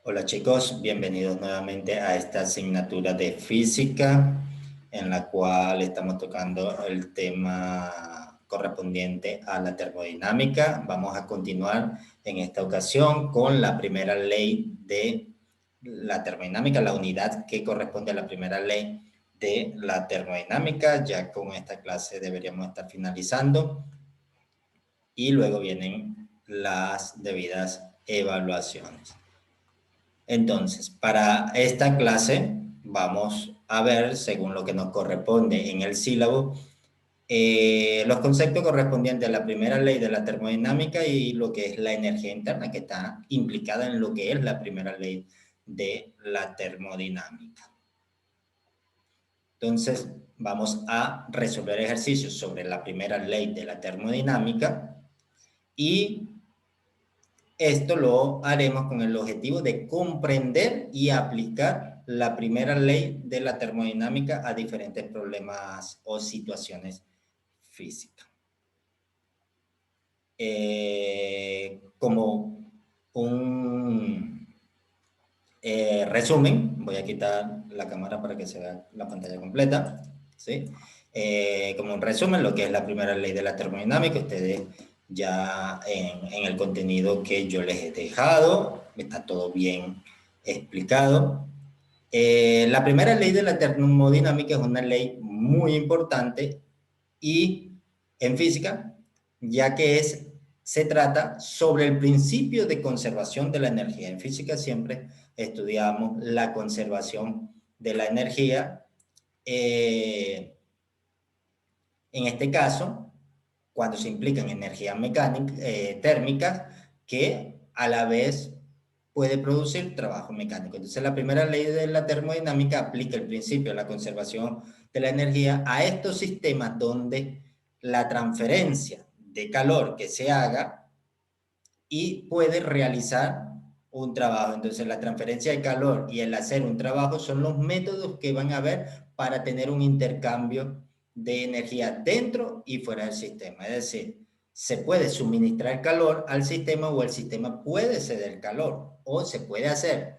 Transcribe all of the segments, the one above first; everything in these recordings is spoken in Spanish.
Hola chicos, bienvenidos nuevamente a esta asignatura de física en la cual estamos tocando el tema correspondiente a la termodinámica. Vamos a continuar en esta ocasión con la primera ley de la termodinámica, la unidad que corresponde a la primera ley de la termodinámica. Ya con esta clase deberíamos estar finalizando y luego vienen las debidas evaluaciones. Entonces, para esta clase vamos a ver, según lo que nos corresponde en el sílabo, los conceptos correspondientes a la primera ley de la termodinámica y lo que es la energía interna, que está implicada en lo que es la primera ley de la termodinámica. Entonces, vamos a resolver ejercicios sobre la primera ley de la termodinámica y esto lo haremos con el objetivo de comprender y aplicar la primera ley de la termodinámica a diferentes problemas o situaciones físicas. Como un resumen, voy a quitar la cámara para que se vea la pantalla completa, ¿sí? Como un resumen, lo que es la primera ley de la termodinámica, ustedes ya en el contenido que yo les he dejado, está todo bien explicado. La primera ley de la termodinámica es una ley muy importante y en física, ya que se trata sobre el principio de conservación de la energía. En física siempre estudiamos la conservación de la energía. En este caso, cuando se implican energías mecánicas, térmicas, que a la vez puede producir trabajo mecánico. Entonces, la primera ley de la termodinámica aplica el principio de la conservación de la energía a estos sistemas donde la transferencia de calor que se haga y puede realizar un trabajo. Entonces, la transferencia de calor y el hacer un trabajo son los métodos que van a haber para tener un intercambio de energía dentro y fuera del sistema. Es decir, se puede suministrar calor al sistema o el sistema puede ceder calor o se puede hacer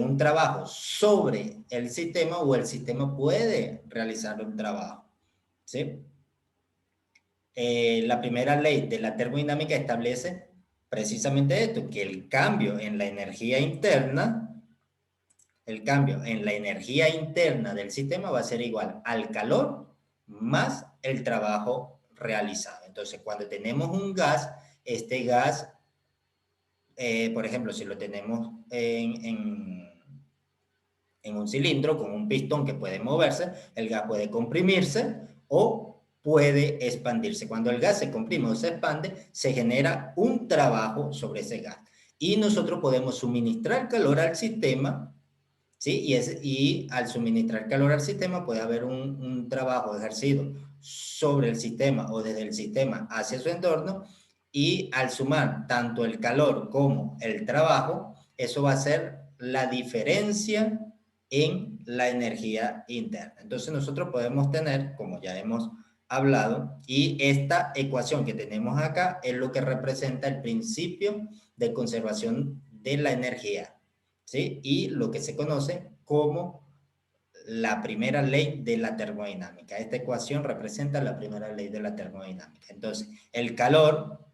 un trabajo sobre el sistema o el sistema puede realizar un trabajo. ¿Sí? La primera ley de la termodinámica establece precisamente esto, que el cambio en la energía interna, del sistema va a ser igual al calor más el trabajo realizado. Entonces, cuando tenemos un gas, este gas, por ejemplo, si lo tenemos en un cilindro con un pistón que puede moverse, el gas puede comprimirse o puede expandirse. Cuando el gas se comprime o se expande, se genera un trabajo sobre ese gas. Y nosotros podemos suministrar calor al sistema, ¿sí? Y al suministrar calor al sistema puede haber un trabajo ejercido sobre el sistema o desde el sistema hacia su entorno, y al sumar tanto el calor como el trabajo, eso va a ser la diferencia en la energía interna. Entonces nosotros podemos tener, como ya hemos hablado, y esta ecuación que tenemos acá es lo que representa el principio de conservación de la energía, ¿sí? Y lo que se conoce como la primera ley de la termodinámica. Esta ecuación representa la primera ley de la termodinámica. Entonces, el calor,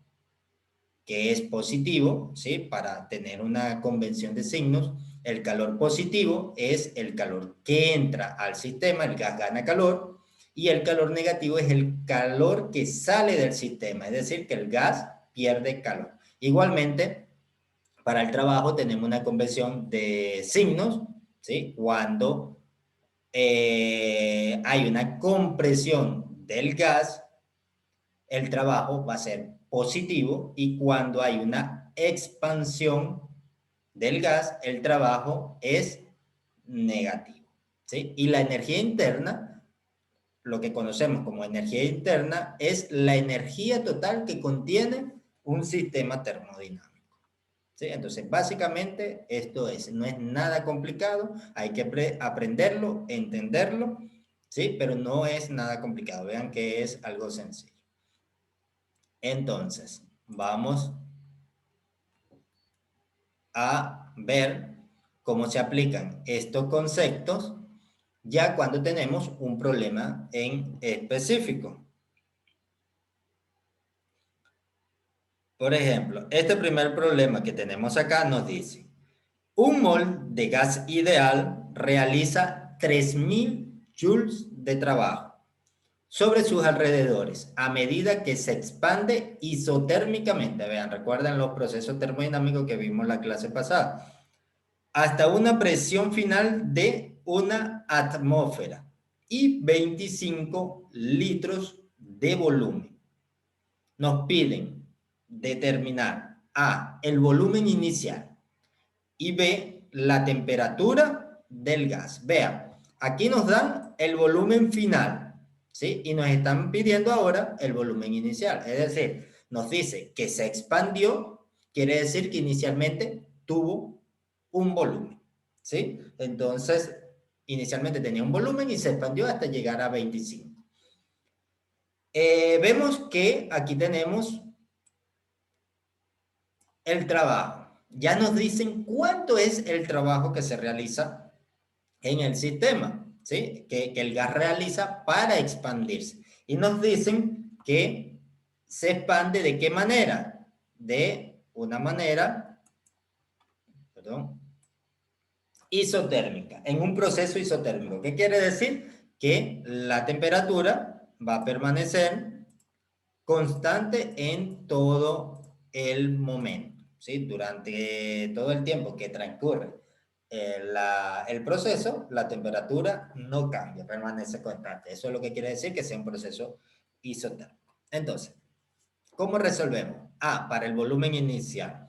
que es positivo, ¿sí? Para tener una convención de signos, el calor positivo es el calor que entra al sistema, el gas gana calor, y el calor negativo es el calor que sale del sistema, es decir, que el gas pierde calor. Igualmente, para el trabajo tenemos una convención de signos, ¿sí? Cuando hay una compresión del gas, el trabajo va a ser positivo, y cuando hay una expansión del gas, el trabajo es negativo, ¿sí? Y la energía interna, lo que conocemos como energía interna, es la energía total que contiene un sistema termodinámico. ¿Sí? Entonces, básicamente, esto no es nada complicado, hay que aprenderlo, entenderlo, ¿sí? Pero no es nada complicado, vean que es algo sencillo. Entonces, vamos a ver cómo se aplican estos conceptos ya cuando tenemos un problema en específico. Por ejemplo, este primer problema que tenemos acá nos dice, un mol de gas ideal realiza 3000 joules de trabajo sobre sus alrededores a medida que se expande isotérmicamente. Vean, recuerden los procesos termodinámicos que vimos en la clase pasada. Hasta una presión final de una atmósfera y 25 litros de volumen. Nos piden determinar A, el volumen inicial y B, la temperatura del gas. Vean, aquí nos dan el volumen final, ¿sí? Y nos están pidiendo ahora el volumen inicial. Es decir, nos dice que se expandió, quiere decir que inicialmente tuvo un volumen, ¿sí? Entonces, inicialmente tenía un volumen y se expandió hasta llegar a 25. Vemos que aquí tenemos el trabajo. Ya nos dicen cuánto es el trabajo que se realiza en el sistema, ¿sí? Que el gas realiza para expandirse. Y nos dicen que se expande ¿de qué manera? De una manera, perdón, isotérmica, en un proceso isotérmico. ¿Qué quiere decir? Que la temperatura va a permanecer constante en todo el momento, ¿sí? Durante todo el tiempo que transcurre el proceso, la temperatura no cambia, permanece constante. Eso es lo que quiere decir que sea un proceso isotérmico. Entonces, ¿cómo resolvemos? Para el volumen inicial.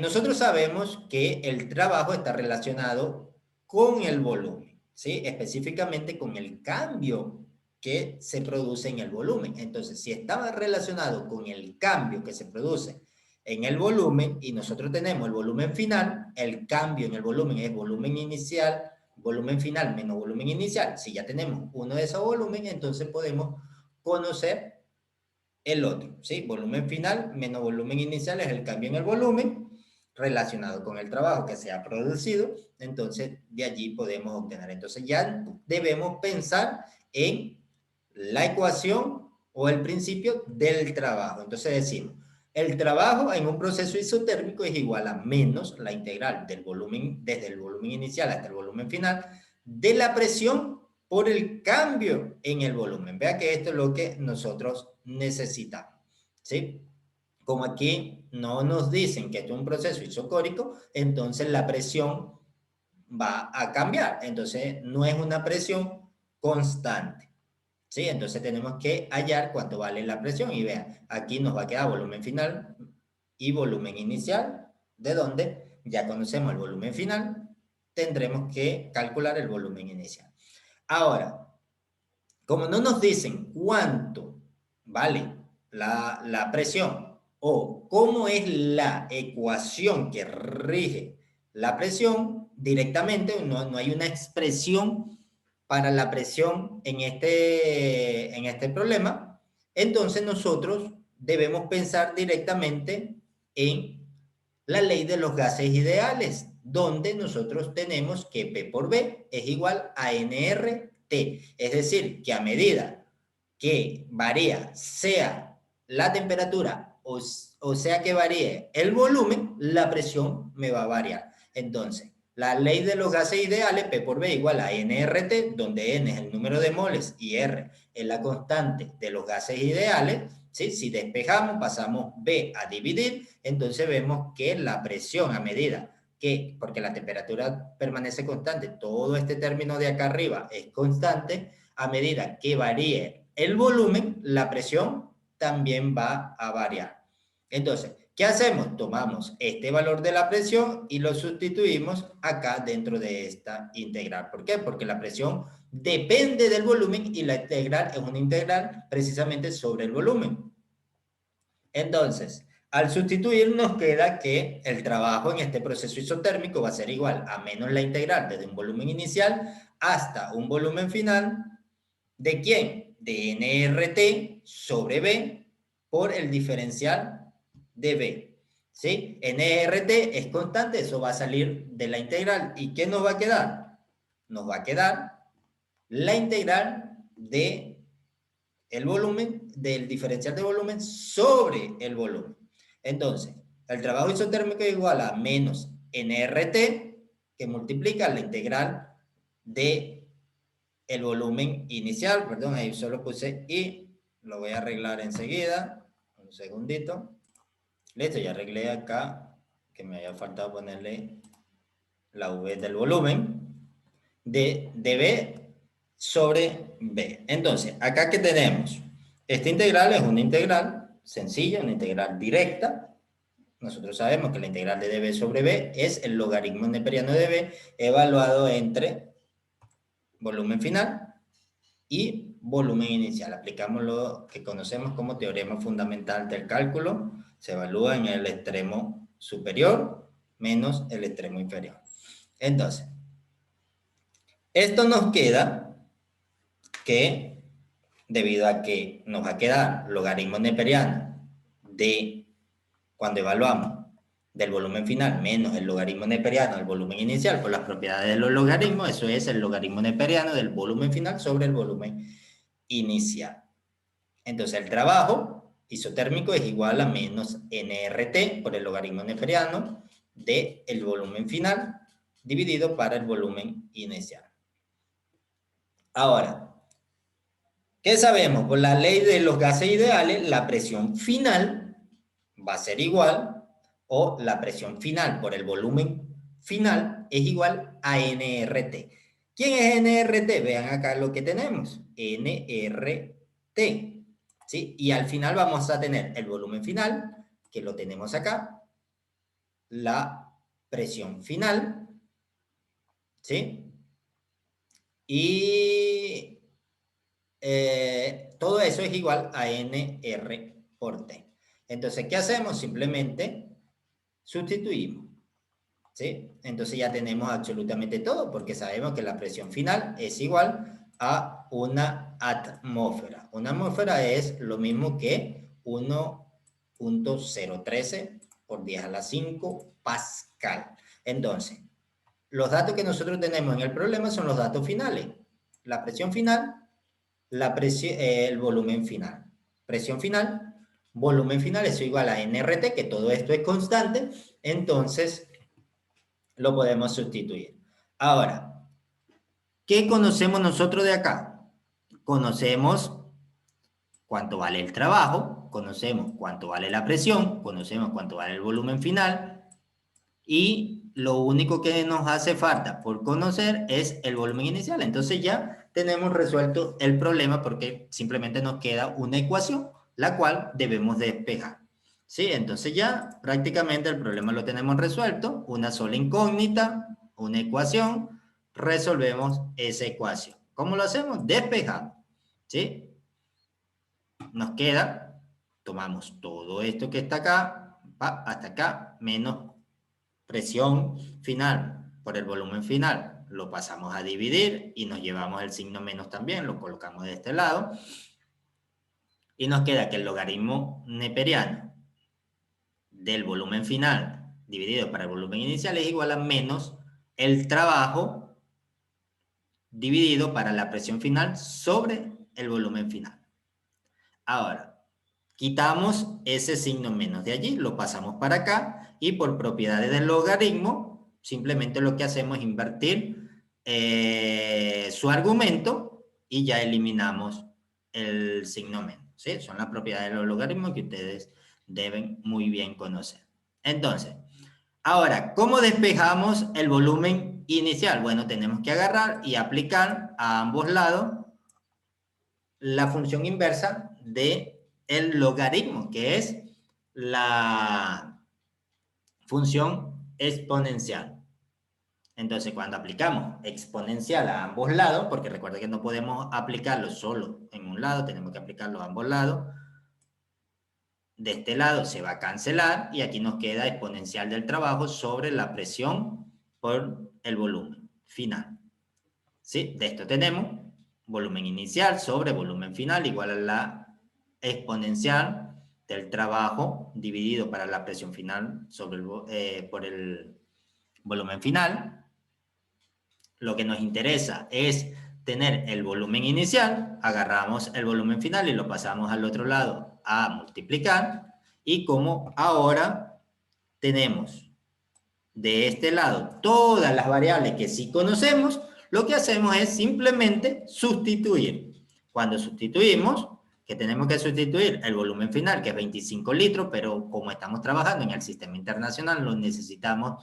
Nosotros sabemos que el trabajo está relacionado con el volumen, ¿sí? Específicamente con el cambio que se produce en el volumen. Entonces, si estaba relacionado con el cambio que se produce en el volumen y nosotros tenemos el volumen final, el cambio en el volumen es volumen inicial, volumen final menos volumen inicial. Si ya tenemos uno de esos volúmenes, entonces podemos conocer el otro, ¿sí? Volumen final menos volumen inicial es el cambio en el volumen relacionado con el trabajo que se ha producido, entonces de allí podemos obtener. Entonces ya debemos pensar en la ecuación o el principio del trabajo. Entonces decimos, el trabajo en un proceso isotérmico es igual a menos la integral del volumen, desde el volumen inicial hasta el volumen final, de la presión por el cambio en el volumen. Vea que esto es lo que nosotros necesitamos, ¿sí? Como aquí no nos dicen que esto es un proceso isocórico, entonces la presión va a cambiar. Entonces no es una presión constante, ¿sí? Entonces tenemos que hallar cuánto vale la presión y vean, aquí nos va a quedar volumen final y volumen inicial, de donde ya conocemos el volumen final, tendremos que calcular el volumen inicial. Ahora, como no nos dicen cuánto vale la presión o cómo es la ecuación que rige la presión, directamente no hay una expresión para la presión en este problema, entonces nosotros debemos pensar directamente en la ley de los gases ideales, donde nosotros tenemos que P por B es igual a nRT, es decir, que a medida que varía sea la temperatura o sea que varíe el volumen, la presión me va a variar. Entonces, la ley de los gases ideales, P por B igual a nRT, donde N es el número de moles y R es la constante de los gases ideales, ¿sí? Si despejamos, pasamos B a dividir, entonces vemos que la presión a medida que, porque la temperatura permanece constante, todo este término de acá arriba es constante, a medida que varíe el volumen, la presión también va a variar. Entonces, ¿qué hacemos? Tomamos este valor de la presión y lo sustituimos acá dentro de esta integral. ¿Por qué? Porque la presión depende del volumen y la integral es una integral precisamente sobre el volumen. Entonces, al sustituir nos queda que el trabajo en este proceso isotérmico va a ser igual a menos la integral desde un volumen inicial hasta un volumen final. ¿De quién? De nRT sobre B por el diferencial de B. ¿sí? NRT es constante, eso va a salir de la integral. ¿Y qué nos va a quedar? Nos va a quedar la integral de el volumen, del diferencial de volumen sobre el volumen. Entonces, el trabajo isotérmico es igual a menos NRT, que multiplica la integral de el volumen inicial. Perdón, ahí solo puse y lo voy a arreglar enseguida. Un segundito. Listo, ya arreglé acá, que me había faltado ponerle la V del volumen, de B sobre B. Entonces, acá que tenemos, esta integral es una integral sencilla, una integral directa. Nosotros sabemos que la integral de dB sobre B es el logaritmo neperiano de B evaluado entre volumen final y volumen inicial. Aplicamos lo que conocemos como teorema fundamental del cálculo. Se evalúa en el extremo superior menos el extremo inferior. Entonces, esto nos queda que, debido a que nos va a quedar logaritmo neperiano de, cuando evaluamos, del volumen final menos el logaritmo neperiano del volumen inicial por las propiedades de los logaritmos, eso es el logaritmo neperiano del volumen final sobre el volumen inicial. Entonces el trabajo isotérmico es igual a menos nRT por el logaritmo neperiano del volumen final dividido para el volumen inicial. Ahora, ¿qué sabemos? Por la ley de los gases ideales, la presión final va a ser igual, o la presión final por el volumen final es igual a nRT. ¿Quién es nRT? Vean acá lo que tenemos. nRT. ¿Sí? Y al final vamos a tener el volumen final, que lo tenemos acá, la presión final, ¿sí? Y todo eso es igual a NR por T. Entonces, ¿qué hacemos? Simplemente sustituimos, ¿sí? Entonces ya tenemos absolutamente todo, porque sabemos que la presión final es igual a una atmósfera. Una atmósfera es lo mismo que 1.013 por 10 a la 5 pascal. Entonces, los datos que nosotros tenemos en el problema son los datos finales. La presión final, el volumen final. Presión final, volumen final, eso igual a nRT, que todo esto es constante, entonces lo podemos sustituir. Ahora, ¿qué conocemos nosotros de acá? Conocemos cuánto vale el trabajo, conocemos cuánto vale la presión, conocemos cuánto vale el volumen final, y lo único que nos hace falta por conocer es el volumen inicial. Entonces ya tenemos resuelto el problema porque simplemente nos queda una ecuación, la cual debemos despejar. ¿Sí? Entonces ya prácticamente el problema lo tenemos resuelto, una sola incógnita, una ecuación, resolvemos esa ecuación. ¿Cómo lo hacemos? Despejando. ¿Sí? Nos queda, tomamos todo esto que está acá, hasta acá, menos presión final por el volumen final, lo pasamos a dividir y nos llevamos el signo menos también, lo colocamos de este lado, y nos queda que el logaritmo neperiano del volumen final dividido para el volumen inicial es igual a menos el trabajo dividido para la presión final sobre el volumen final. Ahora, quitamos ese signo menos de allí, lo pasamos para acá, y por propiedades del logaritmo, simplemente lo que hacemos es invertir su argumento y ya eliminamos el signo menos. ¿Sí? Son las propiedades de los logaritmos que ustedes deben muy bien conocer. Entonces, ahora, ¿cómo despejamos el volumen inicial? Bueno, tenemos que agarrar y aplicar a ambos lados la función inversa de el logaritmo, que es la función exponencial. Entonces, cuando aplicamos exponencial a ambos lados, porque recuerda que no podemos aplicarlo solo en un lado, tenemos que aplicarlo a ambos lados, de este lado se va a cancelar y aquí nos queda exponencial del trabajo sobre la presión por el volumen final. ¿Sí? De esto tenemos volumen inicial sobre volumen final igual a la exponencial del trabajo dividido para la presión final por el volumen final. Lo que nos interesa es tener el volumen inicial, agarramos el volumen final y lo pasamos al otro lado a multiplicar, y como ahora tenemos de este lado todas las variables que sí conocemos, lo que hacemos es simplemente sustituir. Cuando sustituimos, que tenemos que sustituir el volumen final, que es 25 litros, pero como estamos trabajando en el sistema internacional, lo necesitamos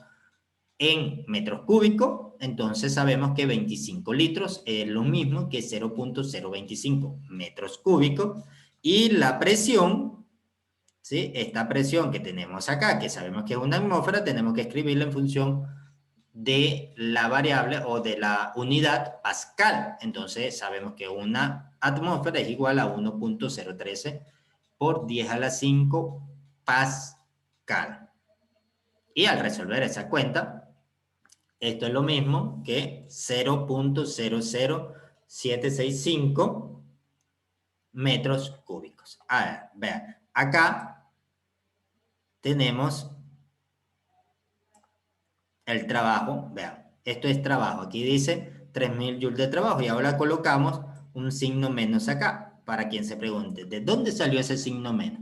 en metros cúbicos, entonces sabemos que 25 litros es lo mismo que 0.025 metros cúbicos, y la presión, ¿sí? Esta presión que tenemos acá, que sabemos que es una atmósfera, tenemos que escribirla en función de la variable o de la unidad Pascal. Entonces sabemos que una atmósfera es igual a 1.013 por 10 a la 5 Pascal. Y al resolver esa cuenta, esto es lo mismo que 0.00765 metros cúbicos. A ver, vean, acá tenemos el trabajo, vean, esto es trabajo, aquí dice 3000 joules de trabajo, y ahora colocamos un signo menos acá, para quien se pregunte, ¿de dónde salió ese signo menos?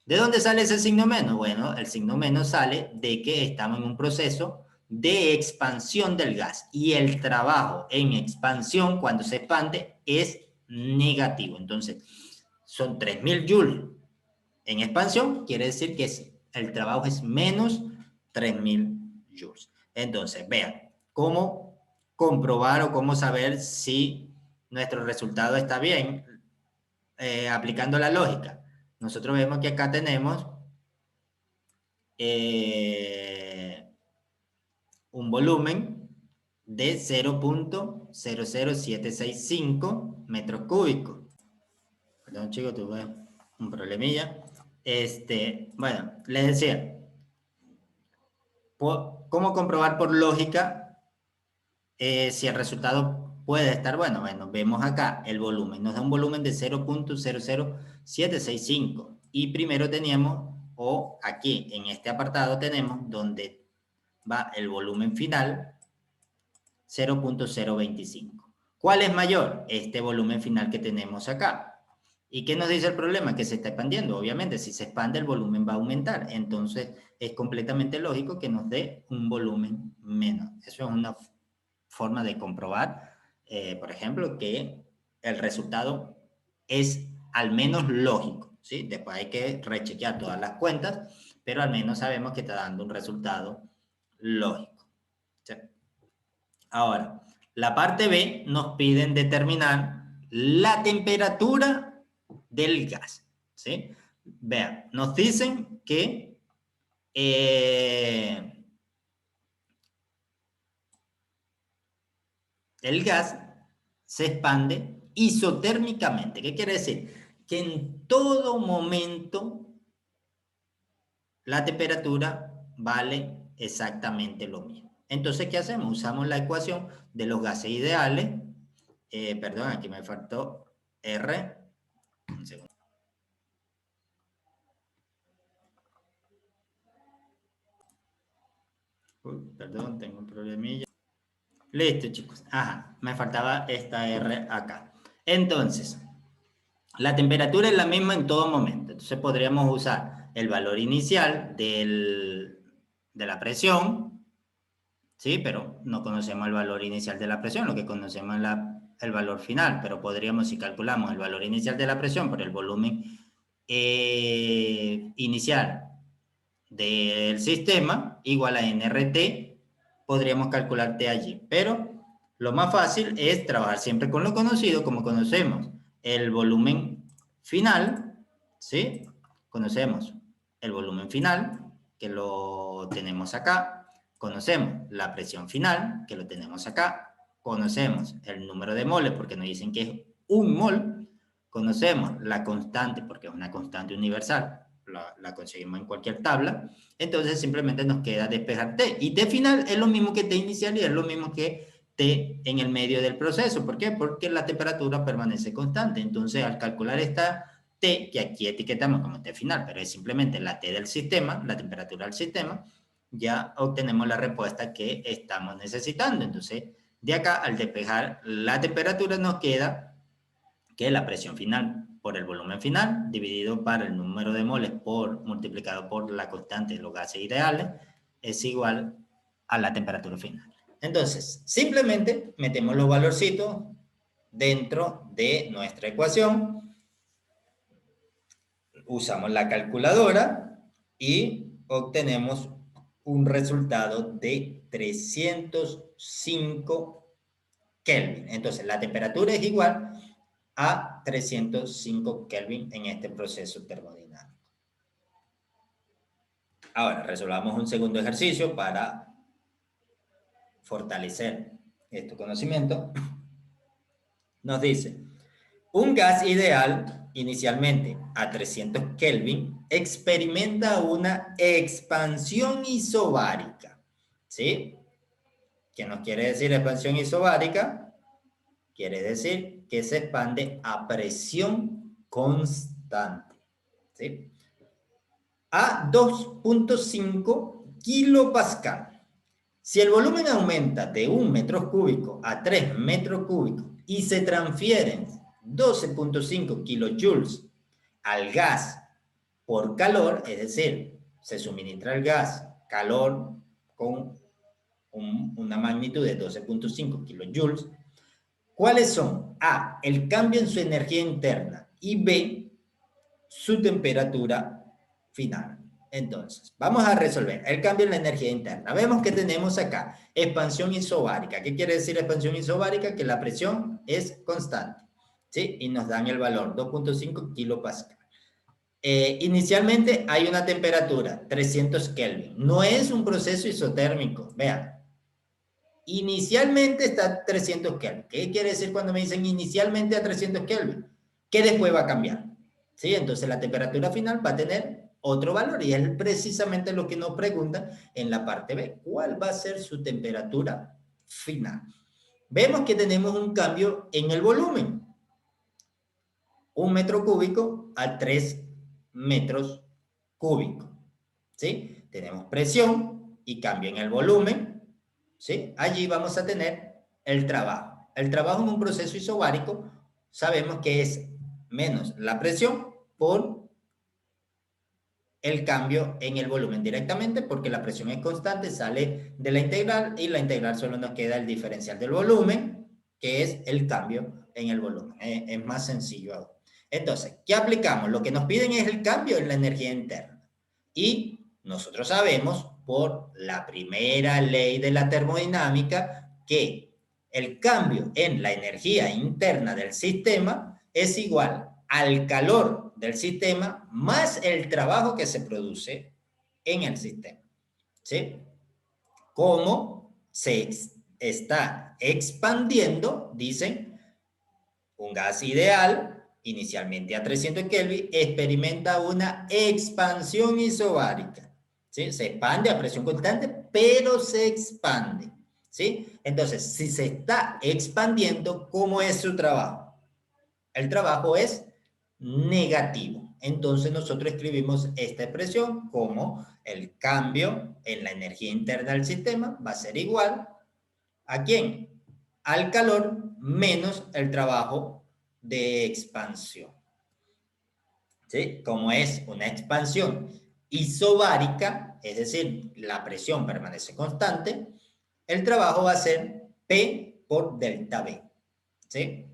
¿De dónde sale ese signo menos? Bueno, el signo menos sale de que estamos en un proceso de expansión del gas, y el trabajo en expansión, cuando se expande, es negativo. Entonces, son 3000 joules en expansión, quiere decir que el trabajo es menos 3000 joules. Entonces, vean, cómo comprobar o cómo saber si nuestro resultado está bien, aplicando la lógica. Nosotros vemos que acá tenemos un volumen de 0.00765 metros cúbicos. Perdón, chicos, tuve un problemilla. Bueno, les decía, ¿cómo comprobar por lógica si el resultado puede estar bueno? Bueno, vemos acá el volumen, nos da un volumen de 0.00765, y primero teníamos, o aquí en este apartado tenemos donde va el volumen final, 0.025. ¿Cuál es mayor? Este volumen final que tenemos acá. ¿Y qué nos dice el problema? Que se está expandiendo. Obviamente, si se expande, el volumen va a aumentar. Entonces, es completamente lógico que nos dé un volumen menos. Eso es una forma de comprobar, por ejemplo, que el resultado es al menos lógico, ¿sí? Después hay que rechequear todas las cuentas, pero al menos sabemos que está dando un resultado lógico, ¿sí? Ahora, la parte B nos piden determinar la temperatura del gas, ¿sí? Vean, nos dicen que el gas se expande isotérmicamente. ¿Qué quiere decir? Que en todo momento la temperatura vale exactamente lo mismo. Entonces, ¿qué hacemos? Usamos la ecuación de los gases ideales. Perdón, aquí me faltó R. Un segundo. Perdón, tengo un problemilla. Listo, chicos. Ajá, me faltaba esta R acá. Entonces, la temperatura es la misma en todo momento. Entonces, podríamos usar el valor inicial de la presión, ¿sí? Pero no conocemos el valor inicial de la presión, lo que conocemos es el valor final. Pero podríamos, si calculamos el valor inicial de la presión por el volumen inicial del sistema, igual a nRT, podríamos calcular T allí. Pero lo más fácil es trabajar siempre con lo conocido, como conocemos el volumen final, ¿sí? Conocemos el volumen final, que lo tenemos acá. Conocemos la presión final, que lo tenemos acá. Conocemos el número de moles, porque nos dicen que es un mol. Conocemos la constante, porque es una constante universal. La conseguimos en cualquier tabla. Entonces simplemente nos queda despejar T. Y T final es lo mismo que T inicial, y es lo mismo que T en el medio del proceso. ¿Por qué? Porque la temperatura permanece constante. Entonces, al calcular esta T, que aquí etiquetamos como T final, pero es simplemente la T del sistema, la temperatura del sistema, ya obtenemos la respuesta que estamos necesitando. Entonces, de acá, al despejar la temperatura, nos queda que la presión final por el volumen final, dividido para el número de moles multiplicado por la constante de los gases ideales, es igual a la temperatura final. Entonces, simplemente metemos los valorcitos dentro de nuestra ecuación, usamos la calculadora y obtenemos un resultado de 305 Kelvin. Entonces, la temperatura es igual a 305 Kelvin en este proceso termodinámico. Ahora, resolvamos un segundo ejercicio para fortalecer este conocimiento. Nos dice, un gas ideal, inicialmente a 300 Kelvin, experimenta una expansión isobárica. ¿Sí? ¿Qué nos quiere decir expansión isobárica? Quiere decir que se expande a presión constante. ¿Sí? A 2.5 kilopascal. Si el volumen aumenta de 1 metro cúbico a 3 metros cúbicos y se transfieren 12.5 kilojoules al gas por calor, es decir, se suministra el gas calor con una magnitud de 12.5 kilojoules, ¿cuáles son? A, el cambio en su energía interna y B, su temperatura final. Entonces, vamos a resolver el cambio en la energía interna. Vemos que tenemos acá expansión isobárica. ¿Qué quiere decir expansión isobárica? Que la presión es constante, ¿sí? Y nos dan el valor 2.5 kilopascal. Inicialmente hay una temperatura, 300 Kelvin. No es un proceso isotérmico, vean. Inicialmente está a 300 Kelvin. ¿Qué quiere decir cuando me dicen inicialmente a 300 Kelvin? Que después va a cambiar, ¿sí? Entonces la temperatura final va a tener otro valor y es precisamente lo que nos pregunta en la parte B. ¿Cuál va a ser su temperatura final? Vemos que tenemos un cambio en el volumen. 1 metro cúbico a 3 metros cúbicos, ¿sí? Tenemos presión y cambio en el volumen, ¿sí? Allí vamos a tener el trabajo. El trabajo en un proceso isobárico sabemos que es menos la presión por el cambio en el volumen directamente, porque la presión es constante, sale de la integral y la integral solo nos queda el diferencial del volumen, que es el cambio en el volumen. Es más sencillo aún. Entonces, ¿qué aplicamos? Lo que nos piden es el cambio en la energía interna. Y nosotros sabemos por la primera ley de la termodinámica que el cambio en la energía interna del sistema es igual al calor del sistema más el trabajo que se produce en el sistema. ¿Sí? Como se está expandiendo, dicen, un gas ideal, inicialmente a 300 Kelvin, experimenta una expansión isobárica. ¿Sí? Se expande a presión constante, pero se expande. ¿Sí? Entonces, si se está expandiendo, ¿cómo es su trabajo? El trabajo es negativo. Entonces nosotros escribimos esta expresión como el cambio en la energía interna del sistema va a ser igual ¿a quién? Al calor menos el trabajo de expansión. ¿Sí? Como es una expansión isobárica, es decir, la presión permanece constante, el trabajo va a ser P por delta B. ¿Sí?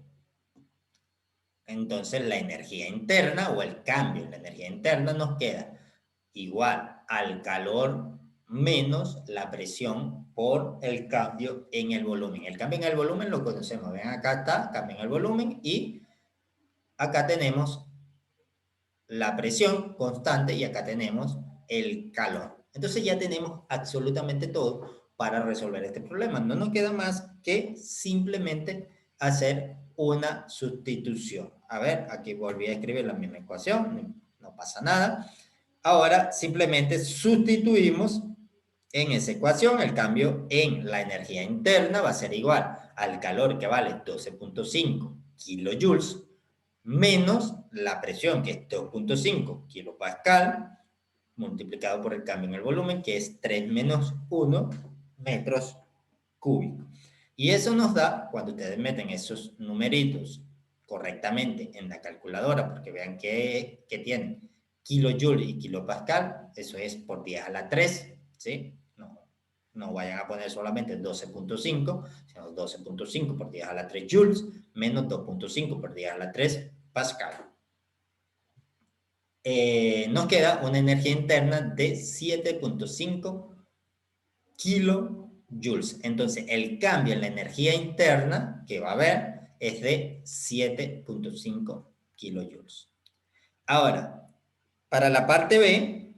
Entonces la energía interna o el cambio en la energía interna nos queda igual al calor menos la presión por el cambio en el volumen. El cambio en el volumen lo conocemos. Ven, acá está, cambio en el volumen y acá tenemos la presión constante y acá tenemos el calor. Entonces ya tenemos absolutamente todo para resolver este problema. No nos queda más que simplemente hacer una sustitución. A ver, aquí volví a escribir la misma ecuación, no pasa nada. Ahora simplemente sustituimos en esa ecuación. El cambio en la energía interna va a ser igual al calor que vale 12.5 kilojoules menos la presión, que es 2.5 kilopascal, multiplicado por el cambio en el volumen, que es 3 menos 1 metros cúbicos. Y eso nos da, cuando ustedes meten esos numeritos correctamente en la calculadora, porque vean que tienen kilojoule y kilopascal, eso es por 10 a la 3, ¿sí? No vayan a poner solamente 12.5, sino 12.5 por 10 a la 3 joules, menos 2.5 por 10 a la 3 pascal. Nos queda una energía interna de 7.5 kilojoules. Entonces, el cambio en la energía interna que va a haber es de 7.5 kilojoules. Ahora, para la parte B,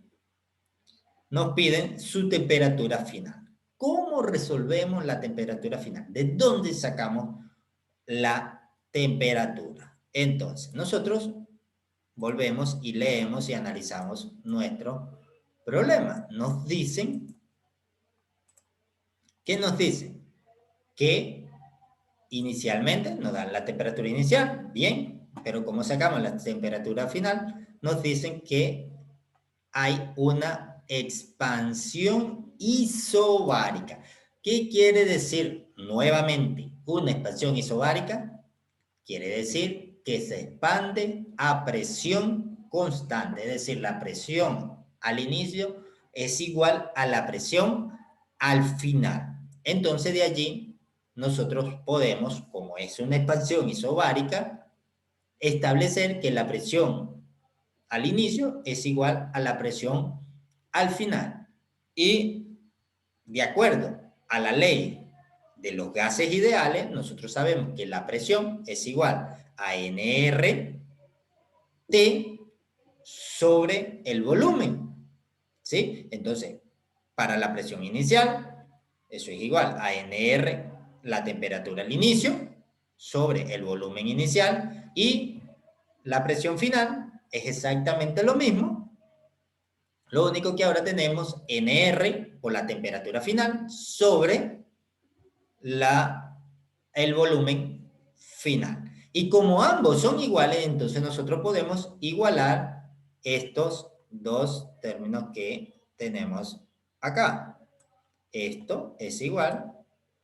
nos piden su temperatura final. ¿Cómo resolvemos la temperatura final? ¿De dónde sacamos la temperatura? Entonces, nosotros volvemos y leemos y analizamos nuestro problema. Nos dicen, ¿qué nos dicen? Que inicialmente nos dan la temperatura inicial, bien, pero ¿cómo sacamos la temperatura final? Nos dicen que hay una expansión isobárica. ¿Qué quiere decir nuevamente una expansión isobárica? Quiere decir que se expande a presión constante, es decir, la presión al inicio es igual a la presión al final. Entonces de allí nosotros podemos, como es una expansión isobárica, establecer que la presión al inicio es igual a la presión al final. Y de acuerdo a la ley de los gases ideales, nosotros sabemos que la presión es igual a nRT sobre el volumen, ¿sí? Entonces, para la presión inicial, eso es igual a nR, la temperatura al inicio, sobre el volumen inicial, y la presión final es exactamente lo mismo. Lo único que ahora tenemos nR por la temperatura final sobre el volumen final. Y como ambos son iguales, entonces nosotros podemos igualar estos dos términos que tenemos acá. Esto es igual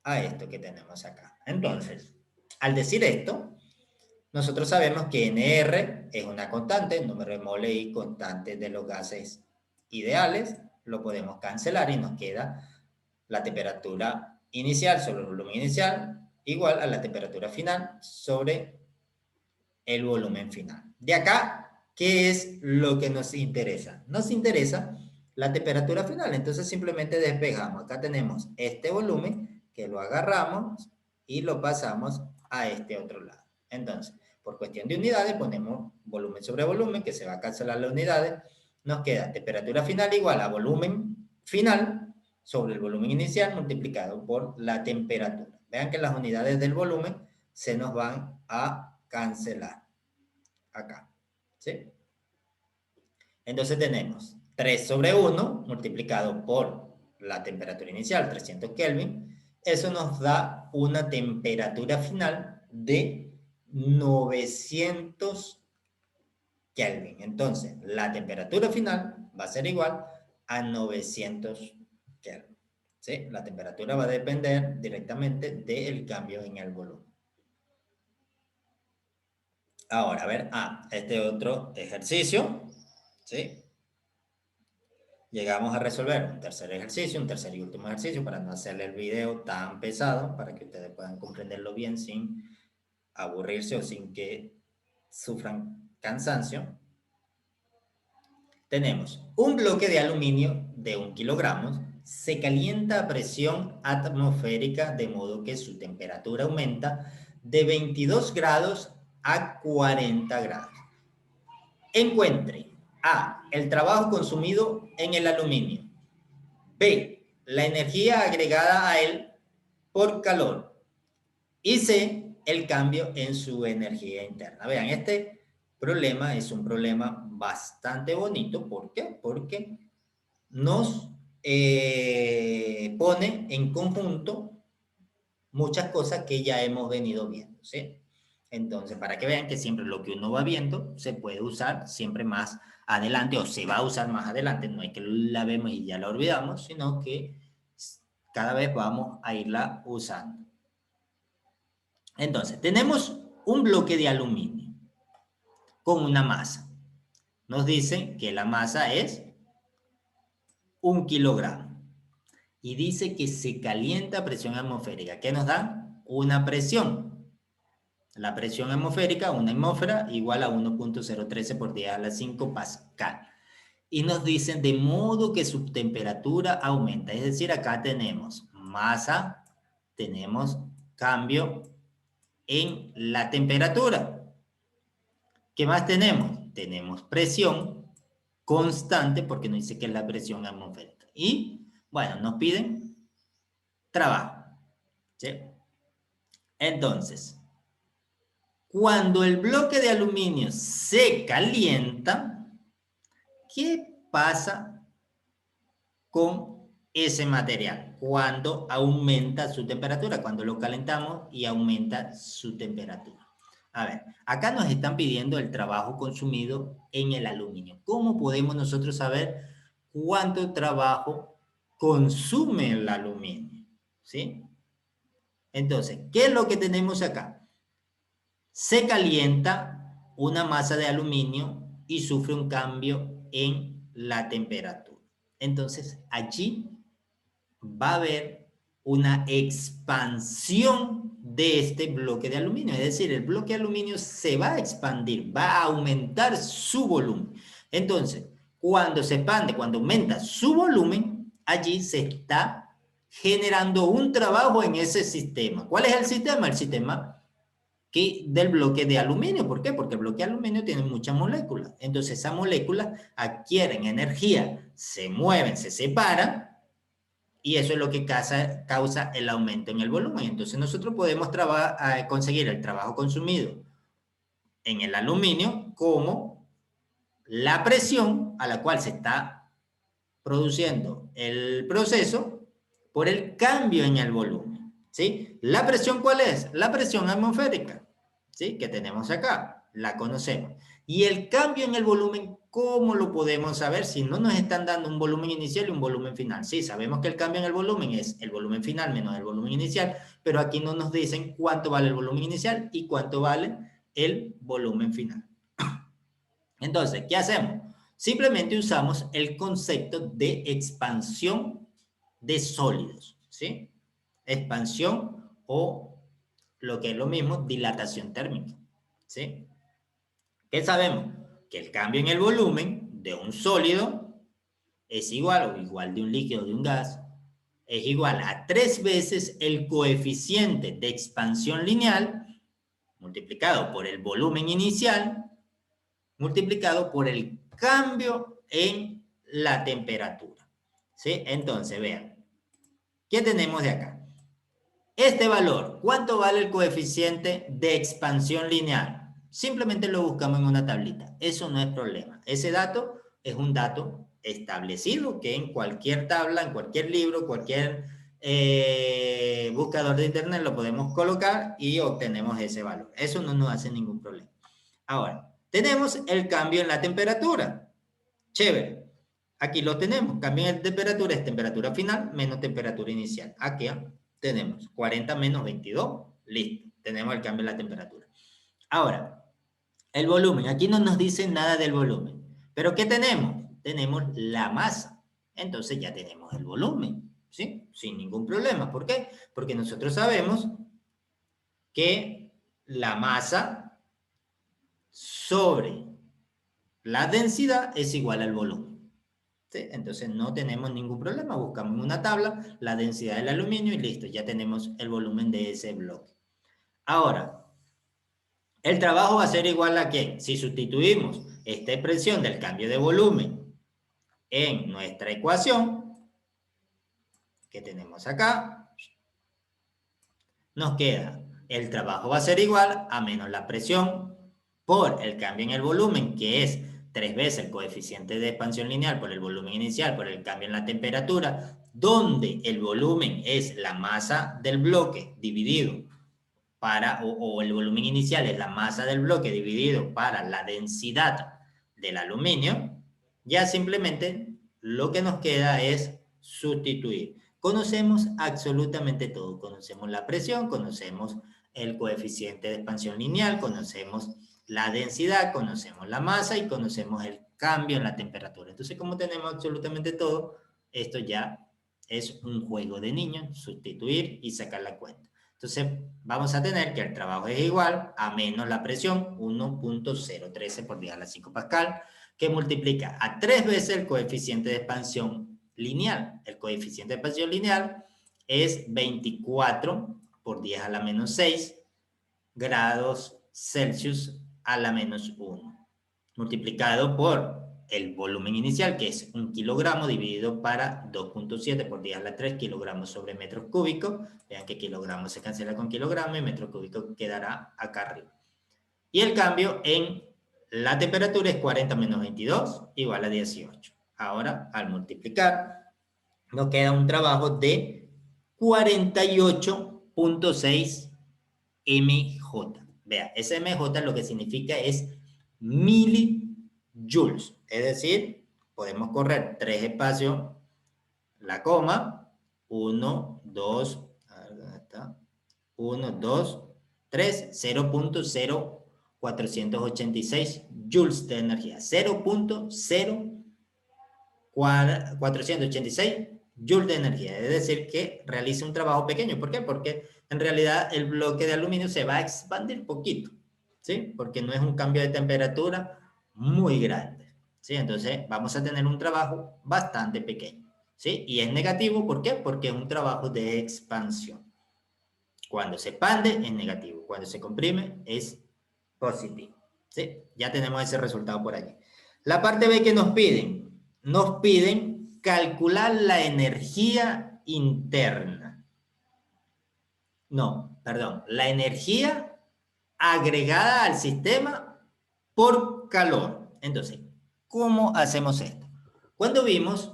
a esto que tenemos acá. Entonces, al decir esto, nosotros sabemos que NR es una constante, número de mole y constante de los gases ideales. Lo podemos cancelar y nos queda la temperatura inicial sobre el volumen inicial igual a la temperatura final sobre el volumen final. De acá, ¿qué es lo que nos interesa? Nos interesa la temperatura final. Entonces simplemente despejamos. Acá tenemos este volumen que lo agarramos y lo pasamos a este otro lado. Entonces, por cuestión de unidades, ponemos volumen sobre volumen, que se va a cancelar las unidades. Nos queda temperatura final igual a volumen final sobre el volumen inicial multiplicado por la temperatura. Vean que las unidades del volumen se nos van a cancelar acá, ¿sí? Entonces tenemos 3 sobre 1 multiplicado por la temperatura inicial, 300 Kelvin. Eso nos da una temperatura final de 900 Kelvin. Entonces, la temperatura final va a ser igual a 900 Kelvin. ¿Sí? La temperatura va a depender directamente del cambio en el volumen. Ahora, a ver, este otro ejercicio, ¿sí? Llegamos a resolver un tercer ejercicio, un tercer y último ejercicio para no hacerle el video tan pesado, para que ustedes puedan comprenderlo bien sin aburrirse o sin que sufran cansancio. Tenemos un bloque de aluminio de 1 kilogramo, se calienta a presión atmosférica de modo que su temperatura aumenta de 22 grados a 40 grados. Encuentre A, el trabajo consumido en el aluminio. B, la energía agregada a él por calor. Y C, el cambio en su energía interna. Vean, este problema es un problema bastante bonito. ¿Por qué? Porque nos pone en conjunto muchas cosas que ya hemos venido viendo, ¿sí? Entonces, para que vean que siempre lo que uno va viendo se puede usar siempre más adelante o se va a usar más adelante. No es que la vemos y ya la olvidamos, sino que cada vez vamos a irla usando. Entonces, tenemos un bloque de aluminio con una masa. Nos dicen que la masa es 1 kilogramo. Y dice que se calienta a presión atmosférica. ¿Qué nos da? Una presión. La presión atmosférica, una atmósfera, igual a 1.013 por 10 a la 5 pascal. Y nos dicen de modo que su temperatura aumenta. Es decir, acá tenemos masa, tenemos cambio en la temperatura. ¿Qué más tenemos? Tenemos presión constante, porque nos dice que es la presión atmosférica. Y, bueno, nos piden trabajo. ¿Sí? Entonces, cuando el bloque de aluminio se calienta, ¿qué pasa con ese material? Cuando aumenta su temperatura, cuando lo calentamos y aumenta su temperatura. A ver, acá nos están pidiendo el trabajo consumido en el aluminio. ¿Cómo podemos nosotros saber cuánto trabajo consume el aluminio? ¿Sí? Entonces, ¿qué es lo que tenemos acá? Se calienta una masa de aluminio y sufre un cambio en la temperatura. Entonces, allí va a haber una expansión de este bloque de aluminio. Es decir, el bloque de aluminio se va a expandir, va a aumentar su volumen. Entonces, cuando se expande, cuando aumenta su volumen, allí se está generando un trabajo en ese sistema. ¿Cuál es el sistema? El sistema del bloque de aluminio. ¿Por qué? Porque el bloque de aluminio tiene muchas moléculas. Entonces esas moléculas adquieren energía, se mueven, se separan, y eso es lo que causa el aumento en el volumen. Entonces nosotros podemos conseguir el trabajo consumido en el aluminio como la presión a la cual se está produciendo el proceso por el cambio en el volumen. ¿Sí? ¿La presión cuál es? La presión atmosférica. ¿Sí? Que tenemos acá, la conocemos. Y el cambio en el volumen, ¿cómo lo podemos saber si no nos están dando un volumen inicial y un volumen final? Sí, sabemos que el cambio en el volumen es el volumen final menos el volumen inicial, pero aquí no nos dicen cuánto vale el volumen inicial y cuánto vale el volumen final. Entonces, ¿qué hacemos? Simplemente usamos el concepto de expansión de sólidos, ¿sí? Expansión o lo que es lo mismo, dilatación térmica, ¿sí? ¿Qué sabemos? Que el cambio en el volumen de un sólido es igual o igual de un líquido o de un gas, es igual a 3 veces el coeficiente de expansión lineal multiplicado por el volumen inicial multiplicado por el cambio en la temperatura, ¿sí? Entonces, vean, ¿qué tenemos de acá? Este valor, ¿cuánto vale el coeficiente de expansión lineal? Simplemente lo buscamos en una tablita. Eso no es problema. Ese dato es un dato establecido que en cualquier tabla, en cualquier libro, cualquier buscador de internet lo podemos colocar y obtenemos ese valor. Eso no nos hace ningún problema. Ahora, tenemos el cambio en la temperatura. Chévere. Aquí lo tenemos. Cambio en temperatura es temperatura final menos temperatura inicial. Aquí tenemos 40 menos 22. Listo. Tenemos el cambio en la temperatura. Ahora, el volumen. Aquí no nos dice nada del volumen. ¿Pero qué tenemos? Tenemos la masa. Entonces ya tenemos el volumen. ¿Sí? Sin ningún problema. ¿Por qué? Porque nosotros sabemos que la masa sobre la densidad es igual al volumen. ¿Sí? Entonces no tenemos ningún problema. Buscamos en una tabla la densidad del aluminio y listo. Ya tenemos el volumen de ese bloque. Ahora, el trabajo va a ser igual a que si sustituimos esta expresión del cambio de volumen en nuestra ecuación que tenemos acá, nos queda el trabajo va a ser igual a menos la presión por el cambio en el volumen, que es 3 veces el coeficiente de expansión lineal por el volumen inicial, por el cambio en la temperatura, donde el volumen es la masa del bloque dividido o el volumen inicial es la masa del bloque dividido para la densidad del aluminio, ya simplemente lo que nos queda es sustituir. Conocemos absolutamente todo. Conocemos la presión, conocemos el coeficiente de expansión lineal, conocemos la densidad, conocemos la masa y conocemos el cambio en la temperatura. Entonces, como tenemos absolutamente todo, esto ya es un juego de niños, sustituir y sacar la cuenta. Entonces, vamos a tener que el trabajo es igual a menos la presión, 1.013 por 10 a la 5 pascal, que multiplica a 3 veces el coeficiente de expansión lineal. El coeficiente de expansión lineal es 24 por 10 a la menos 6 grados Celsius a la menos 1, multiplicado por el volumen inicial, que es 1 kilogramo, dividido para 2.7 por 10 a la 3 kilogramos sobre metros cúbicos. Vean que kilogramo se cancela con kilogramo y metro cúbico quedará acá arriba. Y el cambio en la temperatura es 40 menos 22 igual a 18. Ahora, al multiplicar, nos queda un trabajo de 48.6 MJ. Vea, ese MJ lo que significa es milijoules. Es decir, podemos correr 3 espacios, la coma, 1, 2, 1, 2, 3, 0.0486 joules de energía. 0.0486 joules de energía. Es decir, que realiza un trabajo pequeño. ¿Por qué? Porque en realidad el bloque de aluminio se va a expandir poquito, ¿sí? Porque no es un cambio de temperatura muy grande, ¿sí? Entonces vamos a tener un trabajo bastante pequeño, ¿sí? Y es negativo, ¿por qué? Porque es un trabajo de expansión. Cuando se expande es negativo, cuando se comprime es positivo, ¿sí? Ya tenemos ese resultado por allí. La parte B que nos piden calcular la energía interna. No, perdón, la energía agregada al sistema por calor. Entonces, ¿cómo hacemos esto? Cuando vimos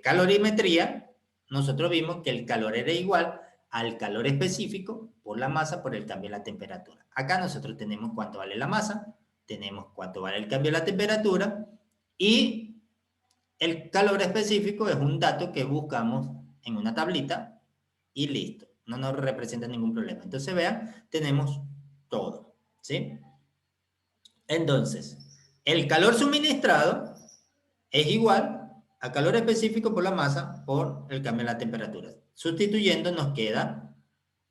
calorimetría, nosotros vimos que el calor era igual al calor específico por la masa por el cambio en la temperatura. Acá nosotros tenemos cuánto vale la masa, tenemos cuánto vale el cambio en la temperatura y el calor específico es un dato que buscamos en una tablita y listo. No nos representa ningún problema. Entonces, vean, tenemos todo, ¿sí? Entonces, el calor suministrado es igual a calor específico por la masa por el cambio en la temperatura. Sustituyendo nos queda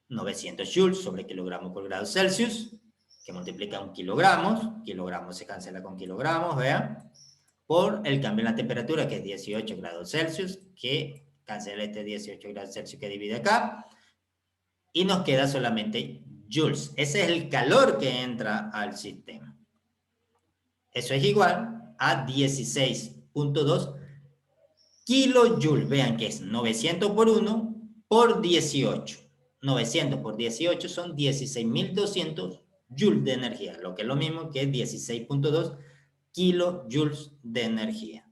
900 joules sobre kilogramo por grado Celsius, que multiplica un kilogramos. Kilogramos se cancela con kilogramos, vean. Por el cambio en la temperatura, que es 18 grados Celsius, que cancela este 18 grados Celsius que divide acá. Y nos queda solamente joules. Ese es el calor que entra al sistema. Eso es igual a 16.2 kilojoules. Vean que es 900 por 1 por 18. 900 por 18 son 16.200 joules de energía, lo que es lo mismo que 16.2 kilojoules de energía.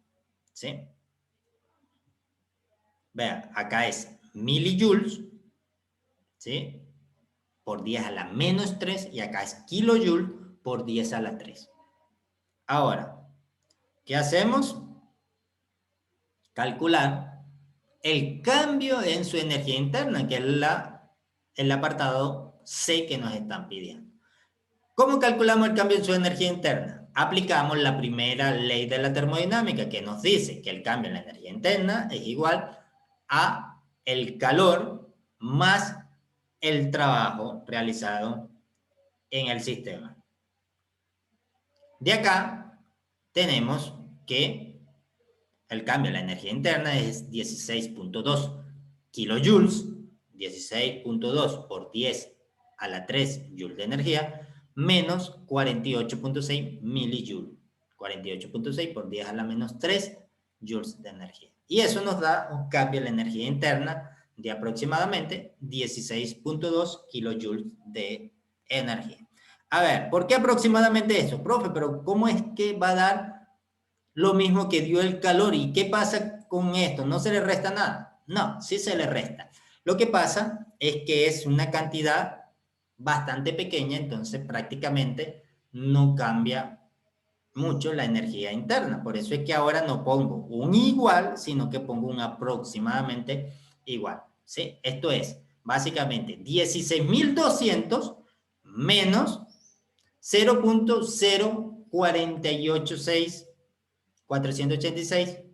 ¿Sí? Vean, acá es milijoules, ¿sí? Por 10 a la menos 3 y acá es kilojoule por 10 a la 3. Ahora, ¿qué hacemos? Calcular el cambio en su energía interna, que es el apartado C que nos están pidiendo. ¿Cómo calculamos el cambio en su energía interna? Aplicamos la primera ley de la termodinámica que nos dice que el cambio en la energía interna es igual a el calor más el trabajo realizado en el sistema. De acá tenemos que el cambio en la energía interna es 16.2 kilojoules, 16.2 por 10 a la 3 joules de energía, menos 48.6 milijoules. 48.6 por 10 a la menos 3 joules de energía. Y eso nos da un cambio en la energía interna de aproximadamente 16.2 kilojoules de energía. A ver, ¿por qué aproximadamente eso? Profe, pero ¿cómo es que va a dar lo mismo que dio el calor? ¿Y qué pasa con esto? ¿No se le resta nada? No, sí se le resta. Lo que pasa es que es una cantidad bastante pequeña, entonces prácticamente no cambia mucho la energía interna. Por eso es que ahora no pongo un igual, sino que pongo un aproximadamente igual. ¿Sí? Esto es básicamente 16.200 menos 0.0486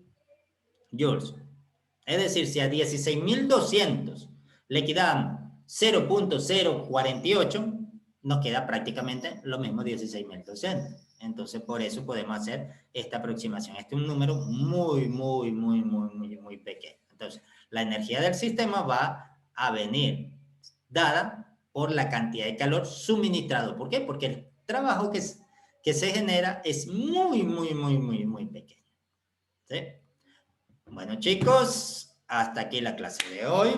joules. Es decir, si a 16.200 le quedan 0.048, nos queda prácticamente lo mismo 16.200. Entonces, por eso podemos hacer esta aproximación. Este es un número muy pequeño. Entonces, la energía del sistema va a venir dada por la cantidad de calor suministrado. ¿Por qué? Porque el trabajo que se genera es muy pequeño. ¿Sí? Bueno, chicos, hasta aquí la clase de hoy.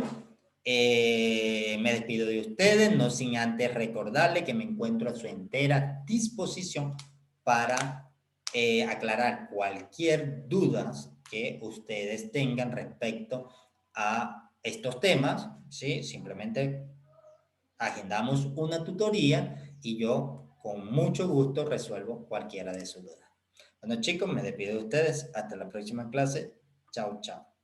Me despido de ustedes, no sin antes recordarles que me encuentro a su entera disposición para aclarar cualquier duda que ustedes tengan respecto a estos temas, ¿sí? Simplemente agendamos una tutoría y yo con mucho gusto resuelvo cualquiera de sus dudas. Bueno, chicos, me despido de ustedes. Hasta la próxima clase. Chao, chao.